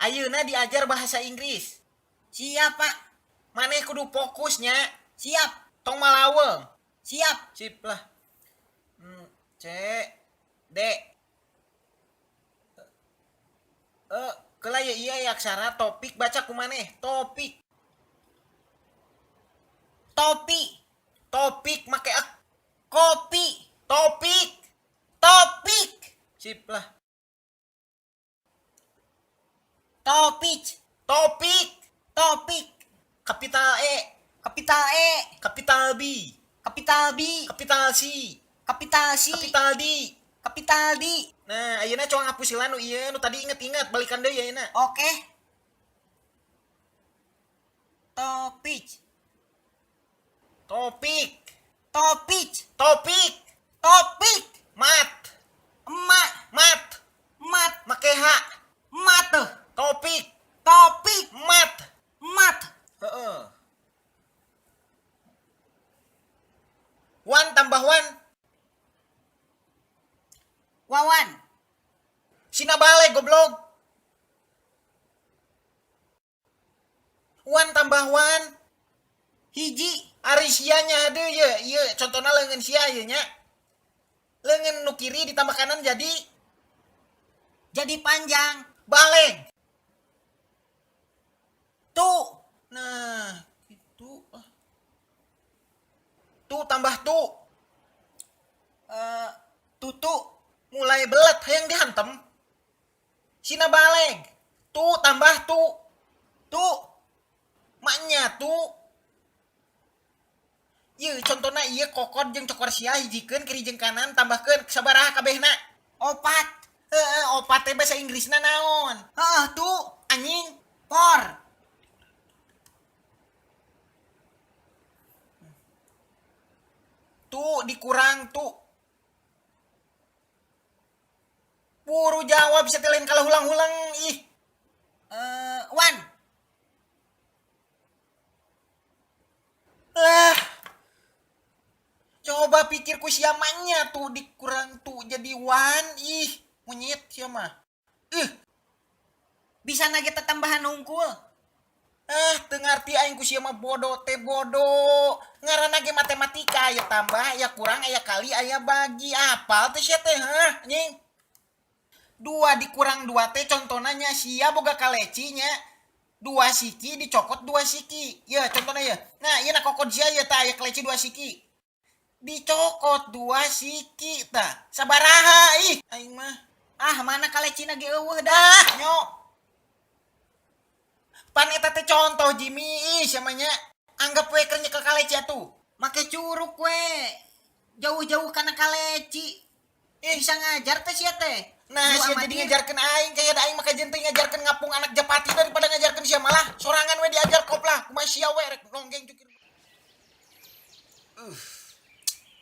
Ayeuna diajar bahasa Inggris. Siap, Pak. Maneh kudu fokusnya. Siap. Tong malaweng. Siap. Sip lah. C D kelaya iya aksara topik baca kumaneh topik. Topi. Topik make Kopi. topik. Topik. Sip lah. Topik. Topik. Topik. Kapital E. Kapital E. Kapital B. Kapital B. Kapital C. Kapital C. Kapital D. Kapital D. Nah, ayeuna coba ngapusilan nu ieu nu tadi inget-inget balikan deui ayeuna. Oke. Topik. Topik. Topik. Topik. Topik. Mat. Emak. Mat. Mat. Make H. Mat. Topik. Topik. Mat. Mat. Heeh. Wan tambah wan. Wawan. Sina bale goblok. Wan tambah wan. Hiji. Ari sianya hade ye, ieu contohna leungeun sia ieu nya. Leungeun nu kiri ditambah kanan jadi panjang. baleng. Tu. Nah, itu tu tambah tu. Tutu. Mulai belet hayang dihantem. Sina baleng. Tu tambah tu. Tu. Maknya tu. Ieu contohna ieu kokod jeung cokor sia hijikeun kiri jeung kanan tambahkeun sabaraha kabehna. Opat. Heeh, opat teh bahasa Inggrisna naon? Tu. Anjing. Por. Tu dikurang tu. Buru jawab bisa lain kalau hulang-hulang ih. Wan. Lah. Coba pikir ku siamanya tuh dikurang tuh jadi wan ih. Monyet siapa? Bisa na kita tambahan hungkul. Teu ngarti aing ku sia mah bodoh teh bodoh. Ngaranna ge matematika aya tambah, aya kurang, aya kali, aya bagi. Apal teh sia teh hah? Anjing. 2 dikurang 2 teh contohna nya sia boga kaleci nya. 2 siki dicokot 2 siki. Ya contohna ya. Nah, ieu na kokod sia ya tah aya kaleci 2 siki. Dicokot 2 siki tah. Sabaraha ih aing mah. Mana kalecina ge eueuh dah. Nyo. Pan eta teh contoh Jimmy ih samanya. Anggap we keur nyekel kaleci atuh. Make curug we. Jauh-jauh kana kaleci. Bisa ngajar teh sia teh. Nah, sia jadi ngajarkeun aing kayak aing mah kajen teh ngajarkeun ngapung anak Japati daripada ngajarkeun sia malah sorangan we diajar koplah kumaha sia we rek nonggeng cukir.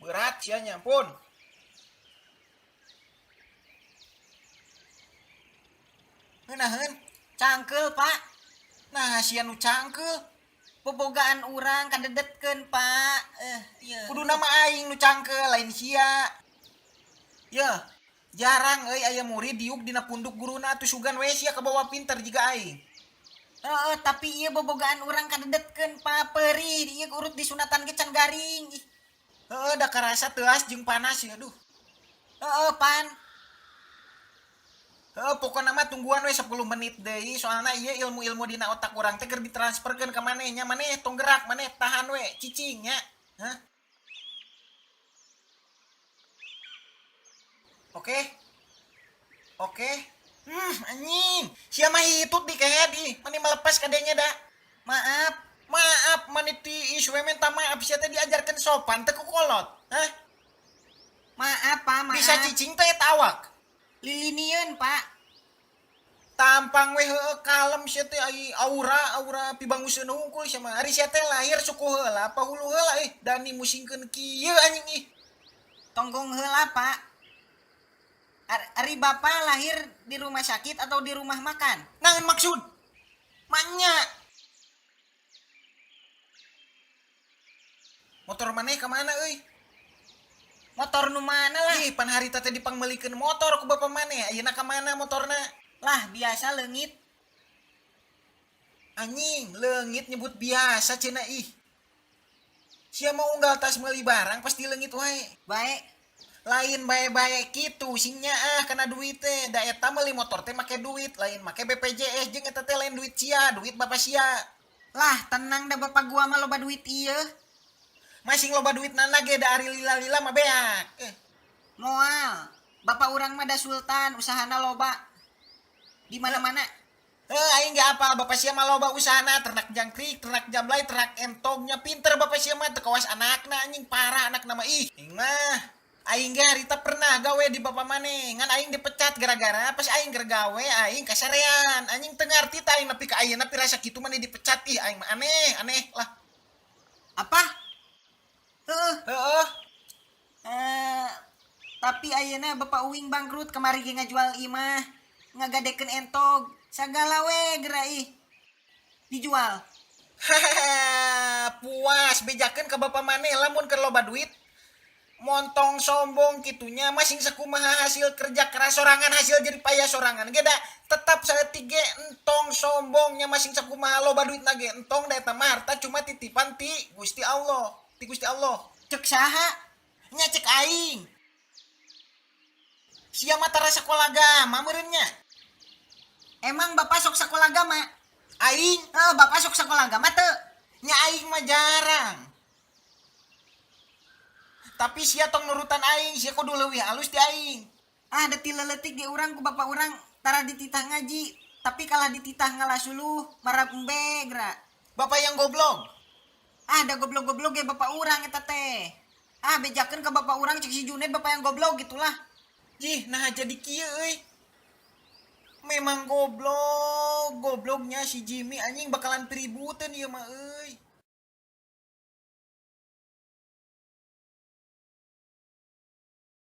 Berat sia nya ampun. Heunaheun. Cangkeul, Pak. Nah, sia nu cangkeul. Bobogaan urang kadedetkeun, Pak. Ieu. Kudu nama aing nu cangkeul lain sia. Ya, jarang euy aya murid diuk dina punduk guruna atuh sugan we sia kabawa pinter jiga aing. Tapi ieu bobogaan urang kadedetkeun, Pak. Perih ieu urut disunatan ge can garing. Da karasa teuas jeung panas ya aduh. Pan. Pokokna mah tungguan we 10 menit deui soalna ieu ilmu-ilmu dina otak urang teh keur ditransferkeun ka maneh nya maneh tong gerak maneh tahan we cicing nya. Hah? Oke. Anjing. Sia mah hitut di kayak di. Mani melepas kadenya dah. Maaf, mani tiis we minta maaf sia teh diajarkeun sopan teh ku kolot. Hah? Maaf, Pak, maaf. Bisa cicing teh tawak. Lilinieun, Pak. Tampang we heueuh kalem sia teh ai aura pibanguseun hungkul sia mah. Ari sia teh lahir suku heula, apa hulu heula Dani musingkeun kieu anjing ih. Tonggong heula, Pak. Ari Bapak lahir di rumah sakit atau di rumah makan? Naon maksud? Manya. Motor maneh ka mana euy? Motor nu mana lah? Ih, pan harita teh dipangmeulikeun motor ku bapa maneh. Ayeuna ka mana motorna? Lah, biasa leungit. Anjing, leungit nyebut biasa cenah ih. Sia mau unggal tas meuli barang pasti leungit wae. Baik. Lain bae-bae kitu singnya kena duit teh. Da eta meuli motor teh make duit, lain make BPJS jeung eta teh lain duit sia, duit bapak sia. Lah, tenang dah bapak gua mah loba duit ieu. Masing loba duit nana ge da ari lila-lila mah beak. Moal. Bapak urang mah da sultan, usahana loba. Di mana-mana. Aing ge apal bapak sia mah loba usahana, ternak jangkrik, ternak jamblay, ternak entongnya pinter bapak sia mah teu kawas anakna anjing parah anak nama ih. Aing mah aing ge harita pernah gawe di bapak maneh, ngan aing dipecat gara-gara pas aing keur gawe aing kasarean. Anjing teu ngarti tah aing nepi ka ayeuna pirasa kitu maneh dipecat ih aing mah aneh lah. Apa? Heeh. Tapi ayeuna bapak uing bangkrut kemari ge ngajual imah. Ngagadekeun entog. Sagala we gerai. Dijual. Hahaha, puas bejakeun ka bapak maneh lamun keur loba duit. Montong sombong kitunya masing sakumaha hasil kerja keras sorangan hasil jadi payah sorangan ge da tetap saeutik ge entong sombongnya masing sakumaha loba duit nage entong da eta mah harta cuma titipan ti Gusti Allah. Ti Gusti Allah. Cek saha? Nya cek aing. Sia mah tara sakola agama meureunnya. Emang bapak sok sekolah agama? Aing, Bapak sok sekolah agama teu? nya aing mah jarang. Tapi sia tong nurutan aing, sia kudu leuwih alus ti aing. Detik leletik di urang ku bapak urang tara dititah ngaji. Tapi kalah dititah ngalah suluh marab embe geura. Bapak yang goblok. Da goblok-goblok ge bapak urang eta teh. Bejakeun ke bapak urang cek si Junaid bapak yang goblok gitulah. Ih, nah jadi kieu euy. Memang goblok, gobloknya si Jimmy anjing bakalan peributan ieu mah euy.